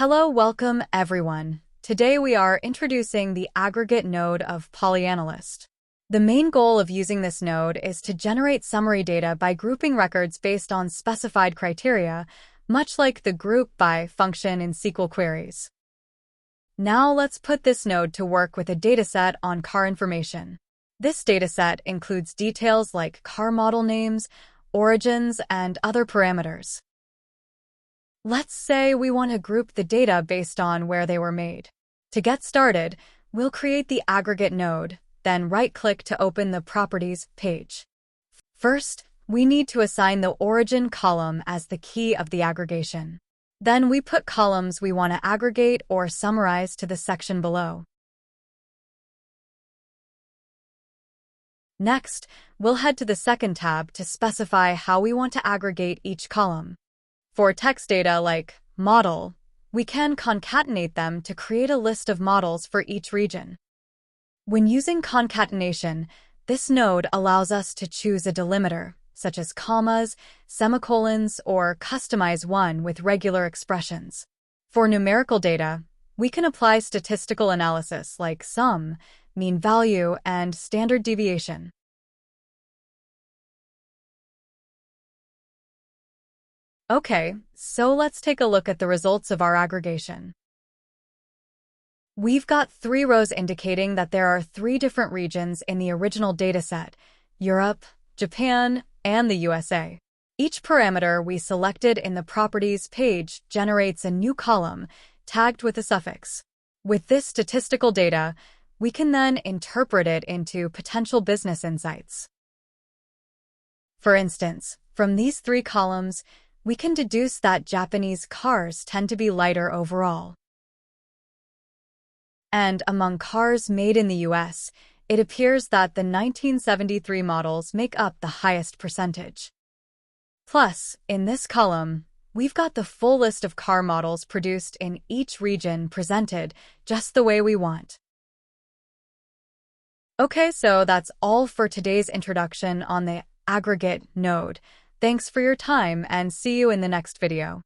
Hello, welcome everyone. Today we are introducing the aggregate node of polyanalyst. The main goal of using this node is to generate summary data by grouping records based on specified criteria, much like the group by function in SQL queries. Now let's put this node to work with a dataset on car information. This dataset includes details like car model names, origins, and other parameters. Let's say we want to group the data based on where they were made. To get started, we'll create the aggregate node, then right-click to open the Properties page. First, we need to assign the origin column as the key of the aggregation. Then we put columns we want to aggregate or summarize to the section below. Next, we'll head to the second tab to specify how we want to aggregate each column. For text data like model, we can concatenate them to create a list of models for each region. When using concatenation, this node allows us to choose a delimiter, such as commas, semicolons, or customize one with regular expressions. For numerical data, we can apply statistical analysis like sum, mean value, and standard deviation. Okay, so let's take a look at the results of our aggregation. We've got 3 rows indicating that there are 3 different regions in the original dataset: Europe, Japan, and the USA. Each parameter we selected in the Properties page generates a new column, tagged with a suffix. With this statistical data, we can then interpret it into potential business insights. For instance, from these 3 columns, we can deduce that Japanese cars tend to be lighter overall. And among cars made in the US, it appears that the 1973 models make up the highest percentage. Plus, in this column, we've got the full list of car models produced in each region presented just the way we want. Okay, so that's all for today's introduction on the aggregate node. Thanks for your time and see you in the next video.